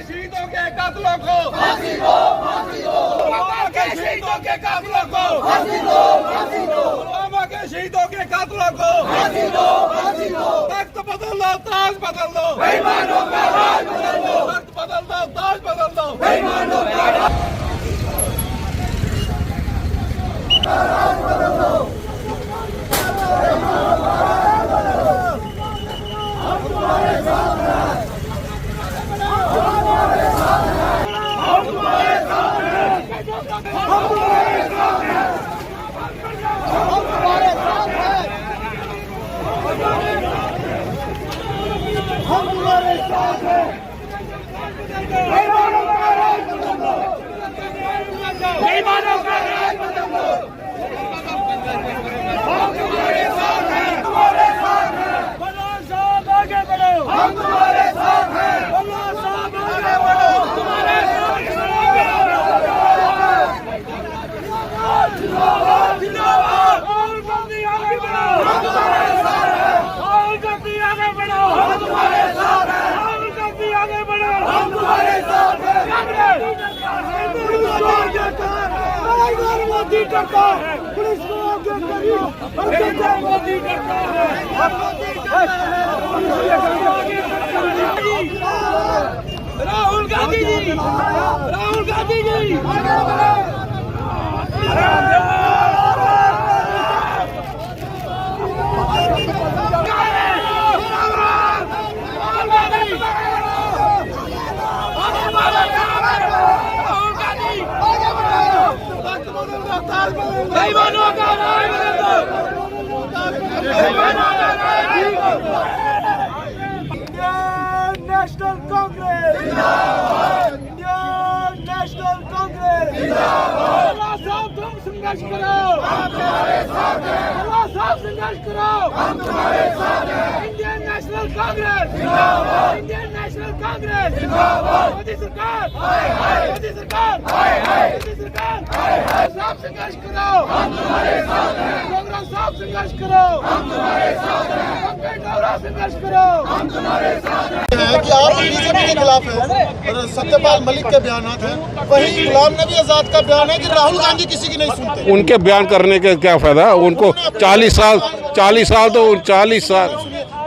शहीदों के कातिलों को फांसी दो, फांसी दो। पुलवामा के शहीदों के कातिलों को फांसी दो, फांसी दो। पुलवामा के शहीदों के कातिलों को फांसी दो, फांसी दो। तख्त बदल दो, ताज बदल दो, बेईमानों का राज बदल दो। तख्त बदल दो, ताज बदल दो, बेईमानों का राज बदल दो। हम तुम्हारे साथ हैं, बेईमानों का राज बदल दो। हम तुम्हारे साथ हैं, तुम्हारे साथ हैं। बल्ला साहब आगे बढ़ो, हम तुम्हारे साथ हैं। बल्ला साहब आगे बढ़ो, तुम्हारे साथ हैं। जिंदाबाद, जिंदाबाद। राहुल गांधी आगे बढ़ो, हम तुम्हारे साथ हैं। राहुल गांधी आगे बढ़ो, हम तुम्हारे साथ हैं। राहुल गांधी आगे बढ़ो, हम तुम्हारे साथ हैं। मोदी करता है, पुलिस को आगे करियो, मोदी करता है। राहुल गांधी जी, राहुल गांधी जी बेईमानों का राज बदल दो। बेईमानों का राज बदल दो। इंडियन नेशनल कांग्रेस जिंदाबाद, इंडियन नेशनल कांग्रेस जिंदाबाद। अल्लाह साहब तुम संघर्ष करो, हम तुम्हारे साथ हैं। अल्लाह साहब संघर्ष करो, हम तुम्हारे साथ हैं। इंडियन नेशनल कांग्रेस जिंदाबाद, इंडियन नेशनल कांग्रेस जिंदाबाद। मोदी सरकार हाय हाय, मोदी सरकार हाय हाय, मोदी सरकार हाय हाय। साहब संघर्ष करो, हम तुम्हारे साथ हैं। कांग्रेस साहब संघर्ष करो, हम तुम्हारे साथ हैं। कांग्रेस संघर्ष करो, हम तुम्हारे साथ हैं। कि आप बीजेपी के खिलाफ है और सत्यपाल मलिक के बयान हैं, वही गुलाम नबी आजाद का बयान है कि राहुल गांधी किसी की नहीं सुनते। उनके बयान करने का क्या फायदा, उनको 40 साल तो 40 साल।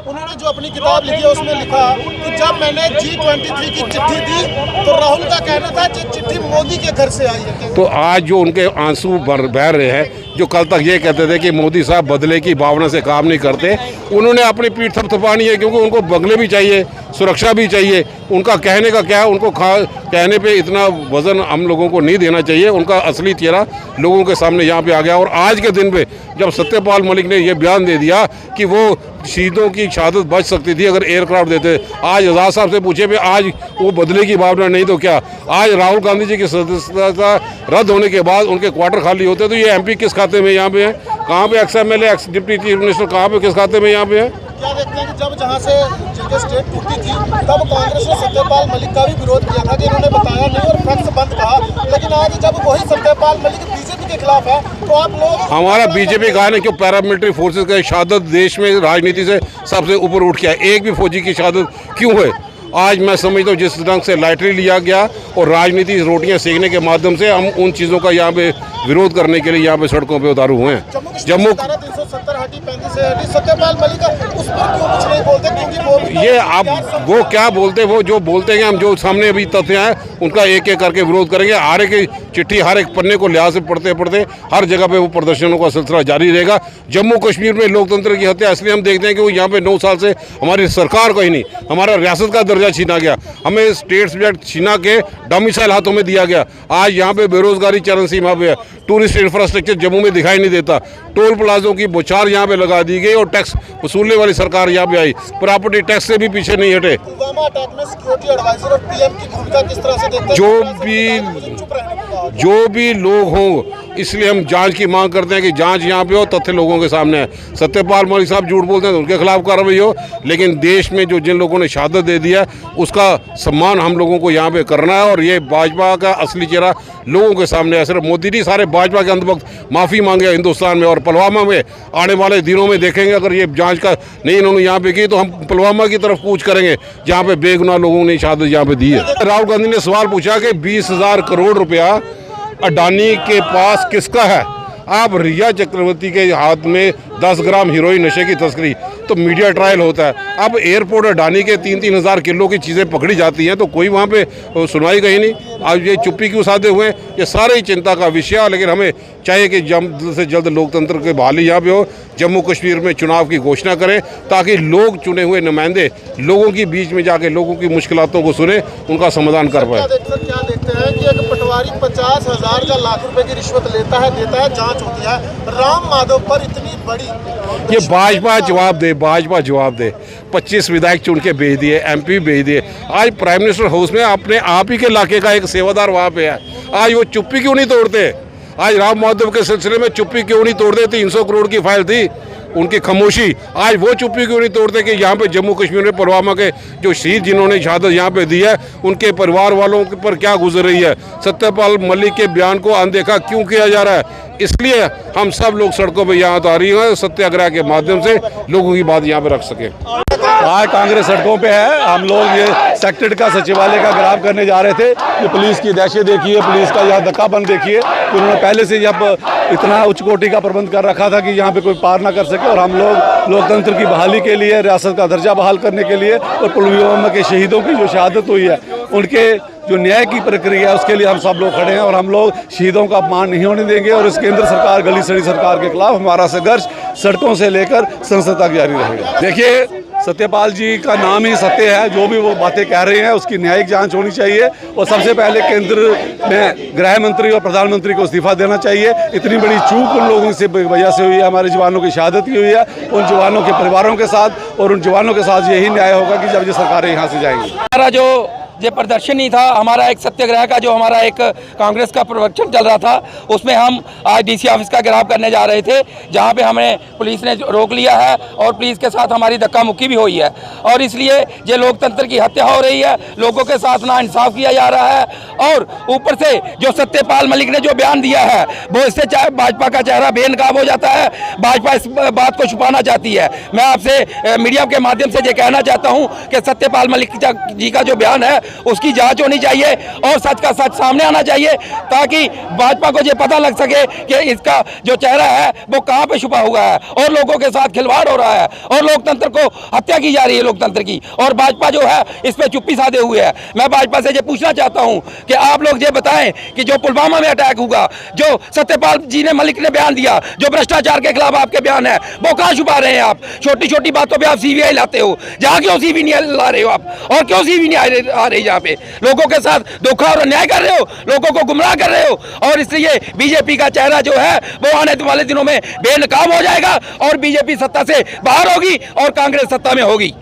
उन्होंने जो अपनी किताब लिखी है उसमें लिखा कि जब मैंने G23 की चिट्ठी दी तो राहुल का कहना था कि चिट्ठी मोदी के घर से आई है। तो आज जो उनके आंसू बह रहे हैं, जो कल तक ये कहते थे कि मोदी साहब बदले की भावना से काम नहीं करते, उन्होंने अपनी पीठ थपथपानी है, क्योंकि उनको बंगले भी चाहिए, सुरक्षा भी चाहिए। उनका कहने का क्या है, उनको कहने पे इतना वजन हम लोगों को नहीं देना चाहिए। उनका असली चेहरा लोगों के सामने यहाँ पे आ गया। और आज के दिन पे जब सत्यपाल मलिक ने ये बयान दे दिया कि वो शहीदों की शहादत बच सकती थी अगर एयरक्राफ्ट देते, आज आज़ाद साहब से पूछे भी आज वो बदले की भावना नहीं तो क्या। आज राहुल गांधी जी की सदस्यता रद्द होने के बाद उनके क्वार्टर खाली होते तो ये MP किस खाते में यहाँ पे है, कहाँ पे x MLA x deputy chief minister कहाँ पे किस खाते में यहाँ पे है। क्या देखते हैं कि जब जहाँ से जगह स्टेट टूटी थी तब कांग्रेस ने सत्यपाल मलिक का भी विरोध किया था कि इन्होंने बताया नहीं और फैक्स बंद कहा, लेकिन आज जब वही सत्यपाल मलिक बीजेपी के खिलाफ है तो आप लोग हमारा बीजेपी कहा है कि पैरामिलिट्री फोर्सेस का शहादत देश में राजनीति से सबसे ऊपर उठ गया। एक भी फौजी की शहादत क्यों है? आज मैं समझता हूँ जिस ढंग से लाइटरी लिया गया और राजनीति रोटियां सेकने के माध्यम से हम उन चीज़ों का यहाँ पे विरोध करने के लिए यहाँ पे सड़कों पे उतारू हुए हैं। जम्मू 370 हटी 35 से हटी, सत्यपाल मलिक उस पर क्यों कुछ नहीं बोलते? क्योंकि वो ये आप वो क्या बोलते, वो जो बोलते हैं हम जो सामने अभी तथ्य हैं उनका एक एक करके विरोध करेंगे। हर एक चिट्ठी हर एक पन्ने को लिहाज से पढ़ते पढ़ते हर जगह पे वो प्रदर्शनों का सिलसिला जारी रहेगा। जम्मू कश्मीर में लोकतंत्र की हत्या इसलिए हम देखते हैं कि वो यहाँ पे 9 साल से हमारी सरकार को ही नहीं, हमारा रियासत का दर्जा छीना गया, हमें स्टेट सब्जेक्ट छीना के डोमिसाइल हाथों में दिया गया। आज यहाँ पे बेरोजगारी चरम सीमा पे है, टूरिस्ट इंफ्रास्ट्रक्चर जम्मू में दिखाई नहीं देता, टोल प्लाजों की बौछार यहाँ पे लगा दी गई और टैक्स वसूलने वाली सरकार यहाँ पे आई, प्रॉपर्टी टैक्स से भी पीछे नहीं हटे। पुलवामा अटैक में सिक्योरिटी एडवाइजर और पीएम की भूमिका किस तरह से देखते हैं? जो भी लोग हों, इसलिए हम जांच की मांग करते हैं कि जांच यहाँ पे हो, तथ्य लोगों के सामने है। सत्यपाल मलिक साहब झूठ बोलते हैं तो उनके खिलाफ कार्रवाई हो, लेकिन देश में जो जिन लोगों ने शहादत दे दिया उसका सम्मान हम लोगों को यहाँ पे करना है। और ये भाजपा का असली चेहरा लोगों के सामने है। सिर्फ मोदी नहीं, सारे भाजपा के अंतर्गत माफ़ी मांगे हिंदुस्तान में। और पुलवामा में आने वाले दिनों में देखेंगे, अगर ये जाँच का नहीं इन्होंने यहाँ पे की तो हम पुलवामा की तरफ कूच करेंगे जहाँ पे बेगुनाह लोगों ने शहादत यहाँ पे दी है। राहुल गांधी ने सवाल पूछा कि 20,000 करोड़ रुपया अडानी के पास किसका है। आप रिया चक्रवर्ती के हाथ में 10 ग्राम हीरोइन नशे की तस्करी, तो मीडिया ट्रायल होता है। अब एयरपोर्ट अडानी के 3-3 हज़ार किलो की चीज़ें पकड़ी जाती हैं तो कोई वहाँ पे सुनवाई कहीं नहीं। आज ये चुप्पी क्यों साधे हुए हैं, ये सारे ही चिंता का विषय है। लेकिन हमें चाहिए कि जल्द से जल्द लोकतंत्र की बहाली यहाँ पे हो, जम्मू कश्मीर में चुनाव की घोषणा करें ताकि लोग, चुने हुए नुमाइंदे, लोगों की बीच में जाके लोगों की मुश्किलातों को सुने, उनका समाधान कर पाए। क्या देखते हैं कि एक पटवारी 50,000 या लाख रुपए की रिश्वत लेता है, देता है, जांच होती है, राम माधव पर इतनी बड़ी, ये भाजपा जवाब दे, भाजपा जवाब दे। 25 विधायक चुन के भेज दिए, MP भेज दिए। आज प्राइम मिनिस्टर हाउस में अपने आप ही के इलाके का एक सेवादार वहाँ पे है, आज वो चुप्पी क्यों नहीं तोड़ते? आज राम माधव के सिलसिले में चुप्पी क्यों नहीं तोड़ते? 300 करोड़ की फाइल थी, उनकी खामोशी, आज वो चुप्पी क्यों नहीं तोड़ते कि यहाँ पे जम्मू कश्मीर में पुलवामा के जो शहीद जिन्होंने शहादत यहाँ पे दी है उनके परिवार वालों पर क्या गुजर रही है। सत्यपाल मलिक के बयान को अनदेखा क्यों किया जा रहा है? इसलिए हम सब लोग सड़कों पर यहाँ उतारी हैं, सत्याग्रह के माध्यम से लोगों की बात यहाँ पे रख सके। आज कांग्रेस सड़कों पे है। हम लोग ये सेक्रेटरी का सचिवालय का घेराव करने जा रहे थे। ये पुलिस की दहशत देखिए, पुलिस का यहाँ धक्काबंद देखिए कि उन्होंने पहले से जब इतना उच्च कोटि का प्रबंध कर रखा था कि यहाँ पे कोई पार ना कर सके। और हम लोग लोकतंत्र की बहाली के लिए, रियासत का दर्जा बहाल करने के लिए और पुलवामा के शहीदों की जो शहादत हुई है उनके जो न्याय की प्रक्रिया है उसके लिए हम सब लोग खड़े हैं। और हम लोग शहीदों का अपमान नहीं होने देंगे। और इस केंद्र सरकार, गली सड़ी सरकार के खिलाफ हमारा संघर्ष सड़कों से लेकर संसद तक जारी रहेगा। देखिए, सत्यपाल जी का नाम ही सत्य है। जो भी वो बातें कह रहे हैं उसकी न्यायिक जांच होनी चाहिए। और सबसे पहले केंद्र में गृह मंत्री और प्रधानमंत्री को इस्तीफा देना चाहिए। इतनी बड़ी चूक उन लोगों से वजह से हुई है, हमारे जवानों की शहादत की हुई है। उन जवानों के परिवारों के साथ और उन जवानों के साथ यही न्याय होगा कि जब ये सरकारें यहाँ से जाएंगी। हमारा जो प्रदर्शनी था, हमारा एक सत्याग्रह का जो हमारा एक कांग्रेस का प्रवचन चल रहा था, उसमें हम आज DC ऑफिस का घेराव करने जा रहे थे, जहां पे हमें पुलिस ने रोक लिया है और पुलिस के साथ हमारी धक्का मुक्की भी हुई है। और इसलिए ये लोकतंत्र की हत्या हो रही है, लोगों के साथ नाइंसाफ किया जा रहा है। और ऊपर से जो सत्यपाल मलिक ने जो बयान दिया है वो इससे चाहे भाजपा का चेहरा बेनकाब हो जाता है। भाजपा इस बात को छुपाना चाहती है। मैं आपसे मीडिया के माध्यम से ये कहना चाहता हूँ कि सत्यपाल मलिक जी का जो बयान है उसकी जांच होनी चाहिए और सच का सच सामने आना चाहिए, ताकि भाजपा को ये पता लग सके कि इसका जो चेहरा है वो कहां पे छुपा हुआ है और लोगों के साथ खिलवाड़ हो रहा है और लोकतंत्र को हत्या की जा रही है लोकतंत्र की। और भाजपा जो है इस पे चुप्पी साधे हुए है। मैं भाजपा से ये पूछना चाहता हूं कि आप लोग ये बताएं कि जो पुलवामा में अटैक हुआ, जो सत्यपाल जी ने मलिक ने बयान दिया, जो भ्रष्टाचार के खिलाफ आपके बयान है, वो कहां छुपा रहे हैं आप? छोटी छोटी बातों पर आप CBI लाते हो, जहां क्यों CBI ला रहे हो आप? और क्यों CBI आ रही यहाँ पे? लोगों के साथ धोखा और अन्याय कर रहे हो, लोगों को गुमराह कर रहे हो। और इसलिए बीजेपी का चेहरा जो है वो आने वाले दिनों में बेनकाब हो जाएगा और बीजेपी सत्ता से बाहर होगी और कांग्रेस सत्ता में होगी।